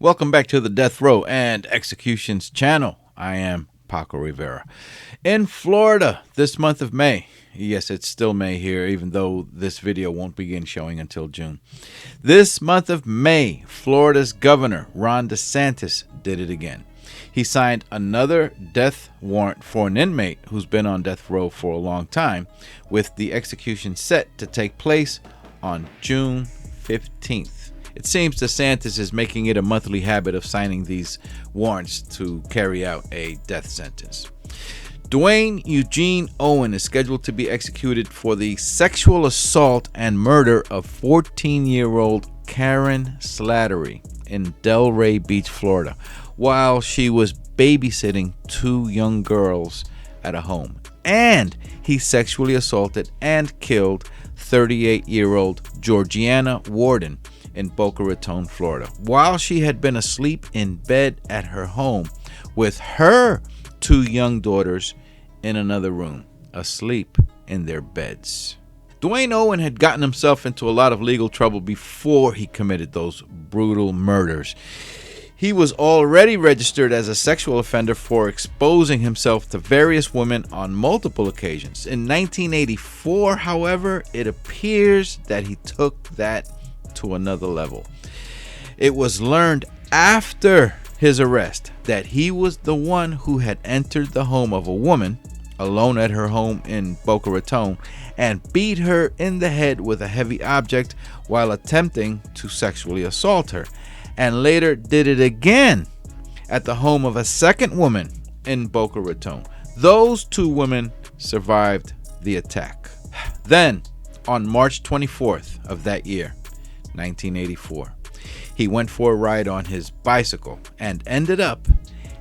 Welcome back to the Death Row and Executions channel. I am Paco Rivera. In Florida this month of May, yes, it's still May here, even though this video won't begin showing until June. This month of May, Florida's governor, Ron DeSantis, did it again. He signed another death warrant for an inmate who's been on death row for a long time, with the execution set to take place on June 15th. It seems DeSantis is making it a monthly habit of signing these warrants to carry out a death sentence. Duane Eugene Owen is scheduled to be executed for the sexual assault and murder of 14-year-old Karen Slattery in Delray Beach, Florida, while she was babysitting two young girls at a home. And he sexually assaulted and killed 38-year-old Georgiana Worden in Boca Raton, Florida, while she had been asleep in bed at her home with her two young daughters in another room, asleep in their beds. Duane Owen had gotten himself into a lot of legal trouble before he committed those brutal murders. He was already registered as a sexual offender for exposing himself to various women on multiple occasions. In 1984, however, it appears that he took that to another level. It was learned after his arrest that he was the one who had entered the home of a woman alone at her home in Boca Raton and beat her in the head with a heavy object while attempting to sexually assault her, and later did it again at the home of a second woman in Boca Raton. Those two women survived the attack. Then, on March 24th of that year, 1984, he went for a ride on his bicycle and ended up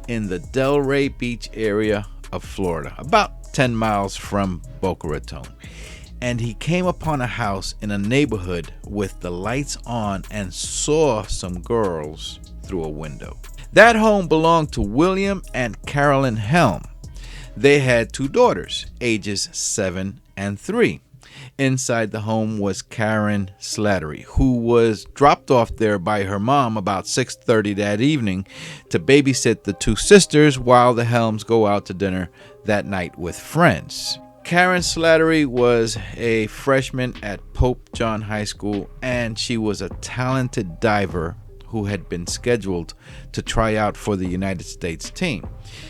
in the Delray Beach area of Florida, about 10 miles from Boca Raton. And he came upon a house in a neighborhood with the lights on and saw some girls through a window. That home belonged to William and Carolyn Helm. They had two daughters, ages 7 and 3. Inside the home was Karen Slattery, who was dropped off there by her mom about 6:30 that evening to babysit the two sisters while the Helms go out to dinner that night with friends. Karen Slattery was a freshman at Pope John High School, and she was a talented diver who had been scheduled to try out for the United States team.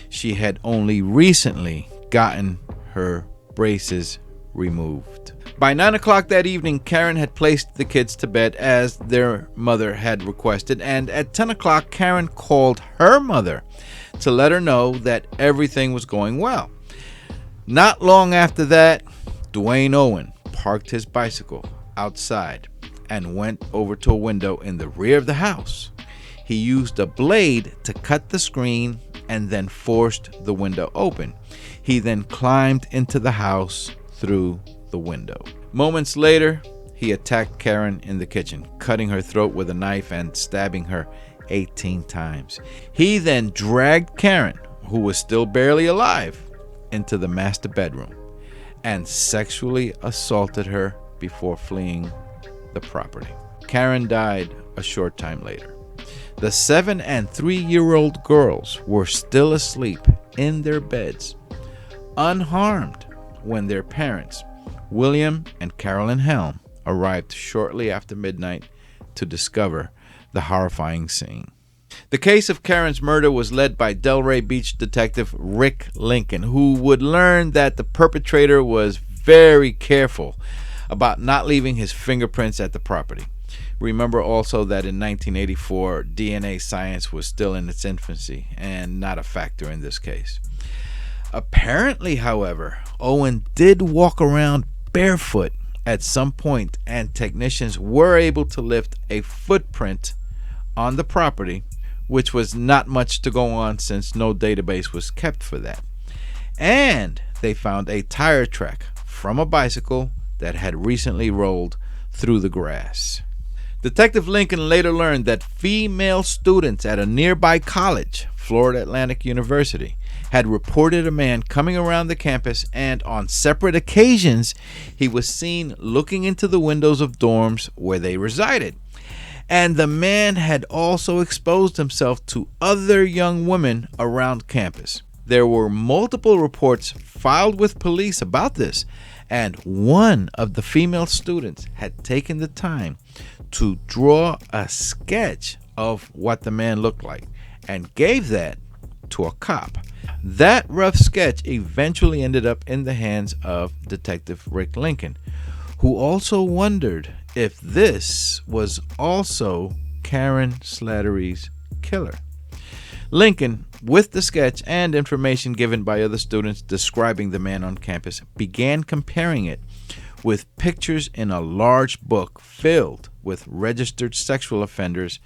She had only recently gotten her braces removed. By 9 o'clock that evening, Karen had placed the kids to bed as their mother had requested, and at 10 o'clock, Karen called her mother to let her know that everything was going well. Not long after that, Duane Owen parked his bicycle outside and went over to a window in the rear of the house. He used a blade to cut the screen and then forced the window open. He then climbed into the house through the window. Moments later, he attacked Karen in the kitchen, cutting her throat with a knife and stabbing her 18 times. He then dragged Karen, who was still barely alive, into the master bedroom and sexually assaulted her before fleeing the property. Karen died a short time later. The 7 and 3-year-old girls were still asleep in their beds, unharmed, when their parents, William and Carolyn Helm, arrived shortly after midnight to discover the horrifying scene. The case of Karen's murder was led by Delray Beach detective Rick Lincoln, who would learn that the perpetrator was very careful about not leaving his fingerprints at the property. Remember also that in 1984, DNA science was still in its infancy and not a factor in this case. Apparently, however, Owen did walk around barefoot at some point, and technicians were able to lift a footprint on the property, which was not much to go on since no database was kept for that. And they found a tire track from a bicycle that had recently rolled through the grass. Detective Lincoln later learned that female students at a nearby college, Florida Atlantic University, had reported a man coming around the campus, and on separate occasions he was seen looking into the windows of dorms where they resided. And the man had also exposed himself to other young women around campus. There were multiple reports filed with police about this, and one of the female students had taken the time to draw a sketch of what the man looked like and gave that to a cop. That rough sketch eventually ended up in the hands of Detective Rick Lincoln, who also wondered if this was also Karen Slattery's killer. Lincoln, with the sketch and information given by other students describing the man on campus, began comparing it with pictures in a large book filled with registered sexual offenders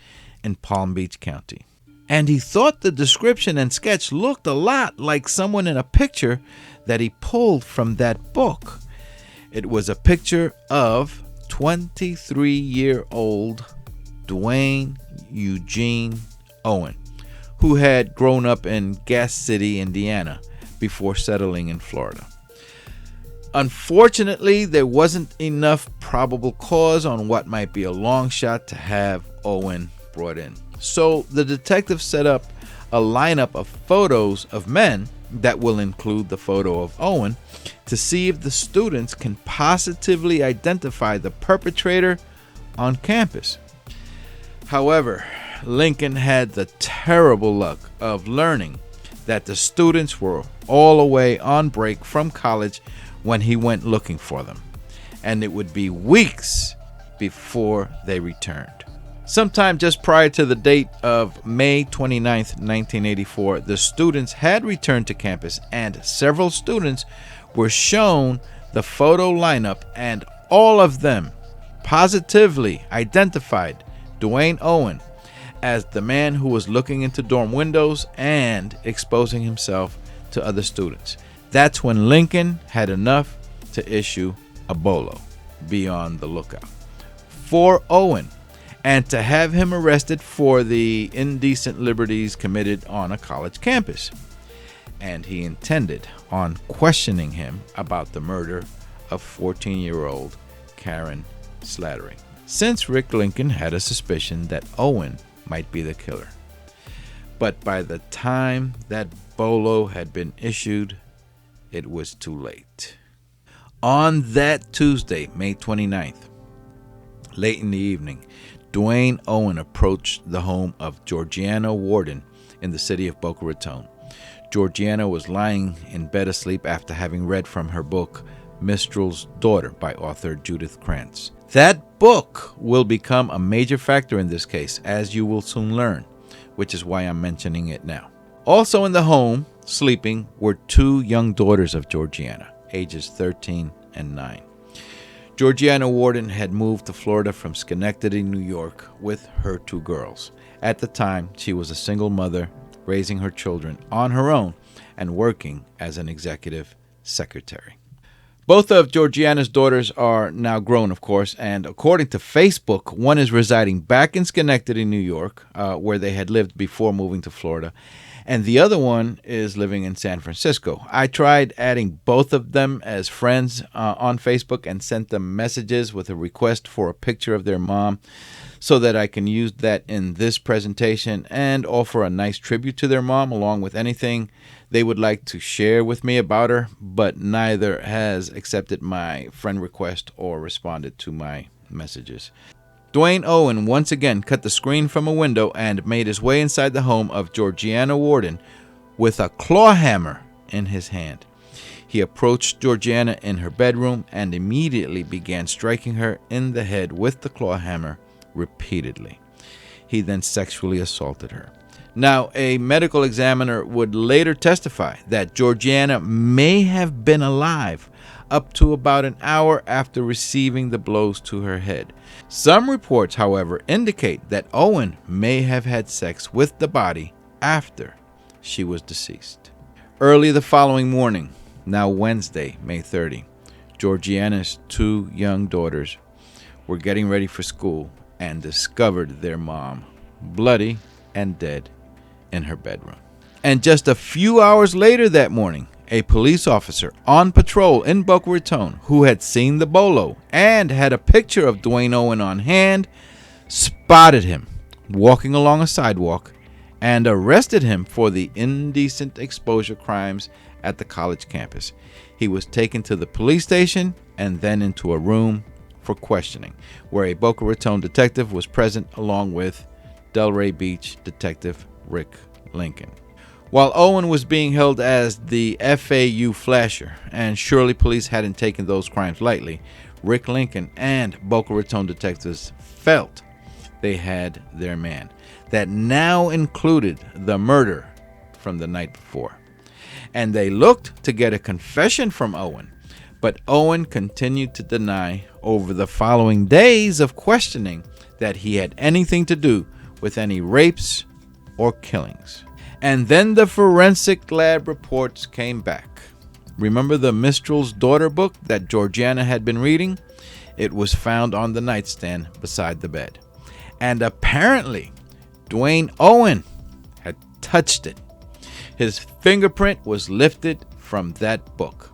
in Palm Beach County. And he thought the description and sketch looked a lot like someone in a picture that he pulled from that book. It was a picture of 23-year-old Duane Eugene Owen, who had grown up in Gas City, Indiana, before settling in Florida. Unfortunately, there wasn't enough probable cause on what might be a long shot to have Owen brought in. So the detective set up a lineup of photos of men that will include the photo of Owen to see if the students can positively identify the perpetrator on campus. However, Lincoln had the terrible luck of learning that the students were all away on break from college when he went looking for them, and it would be weeks before they returned. Sometime just prior to the date of May 29th, 1984, the students had returned to campus, and several students were shown the photo lineup, and all of them positively identified Duane Owen as the man who was looking into dorm windows and exposing himself to other students. That's when Lincoln had enough to issue a bolo, be on the lookout for Owen, and to have him arrested for the indecent liberties committed on a college campus. And he intended on questioning him about the murder of 14-year-old Karen Slattery, since Rick Lincoln had a suspicion that Owen might be the killer. But by the time that bolo had been issued, it was too late. On that Tuesday, May 29th, late in the evening, Duane Owen approached the home of Georgiana Worden in the city of Boca Raton. Georgiana was lying in bed asleep after having read from her book, Minstrel's Daughter, by author Judith Krantz. That book will become a major factor in this case, as you will soon learn, which is why I'm mentioning it now. Also in the home, sleeping, were two young daughters of Georgiana, ages 13 and 9. Georgiana Worden had moved to Florida from Schenectady, New York, with her two girls. At the time, she was a single mother, raising her children on her own and working as an executive secretary. Both of Georgiana's daughters are now grown, of course, and according to Facebook, one is residing back in Schenectady, New York, where they had lived before moving to Florida, and the other one is living in San Francisco. I tried adding both of them as friends on Facebook and sent them messages with a request for a picture of their mom so that I can use that in this presentation and offer a nice tribute to their mom along with anything they would like to share with me about her, but neither has accepted my friend request or responded to my messages. Duane Owen once again cut the screen from a window and made his way inside the home of Georgiana Worden with a claw hammer in his hand. He approached Georgiana in her bedroom and immediately began striking her in the head with the claw hammer repeatedly. He then sexually assaulted her. Now, a medical examiner would later testify that Georgiana may have been alive up to about an hour after receiving the blows to her head. Some reports, however, indicate that Owen may have had sex with the body after she was deceased. Early the following morning, now Wednesday, May 30, Georgiana's two young daughters were getting ready for school and discovered their mom bloody and dead in her bedroom. And just a few hours later that morning, a police officer on patrol in Boca Raton who had seen the bolo and had a picture of Duane Owen on hand spotted him walking along a sidewalk and arrested him for the indecent exposure crimes at the college campus. He was taken to the police station and then into a room for questioning, where a Boca Raton detective was present along with Delray Beach detective Rick Lincoln. While Owen was being held as the FAU flasher, and surely police hadn't taken those crimes lightly, Rick Lincoln and Boca Raton detectives felt they had their man. That now included the murder from the night before. And they looked to get a confession from Owen, but Owen continued to deny over the following days of questioning that he had anything to do with any rapes or killings. And then the forensic lab reports came back. Remember the Mistral's Daughter book that Georgiana had been reading? It was found on the nightstand beside the bed. And apparently, Duane Owen had touched it. His fingerprint was lifted from that book.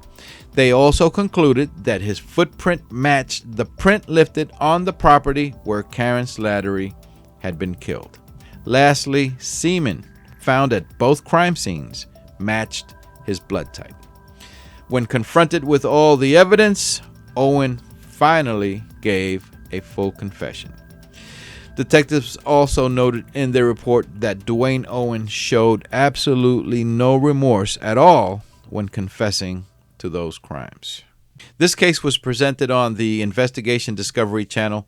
They also concluded that his footprint matched the print lifted on the property where Karen Slattery had been killed. Lastly, semen found at both crime scenes matched his blood type. When confronted with all the evidence, Owen finally gave a full confession. Detectives also noted in their report that Duane Owen showed absolutely no remorse at all when confessing to those crimes. This case was presented on the Investigation Discovery Channel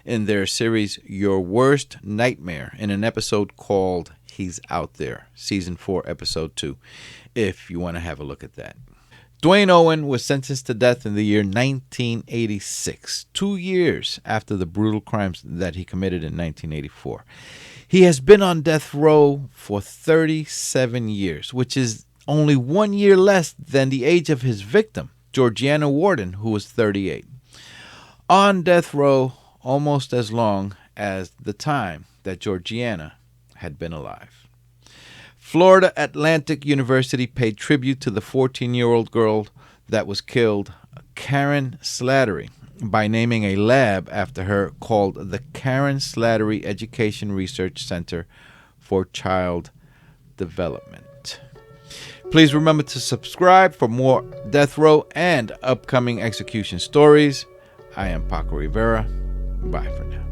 in their series Your Worst Nightmare in an episode called He's Out There, Season 4, Episode 2, if you want to have a look at that. Duane Owen was sentenced to death in the year 1986, 2 years after the brutal crimes that he committed in 1984. He has been on death row for 37 years, which is only 1 year less than the age of his victim, Georgiana Worden, who was 38. On death row almost as long as the time that Georgiana had been alive. Florida Atlantic University paid tribute to the 14-year-old girl that was killed, Karen Slattery, by naming a lab after her called the Karen Slattery Education Research Center for Child Development. Please remember to subscribe for more death row and upcoming execution stories. I am Paco Rivera. Bye for now.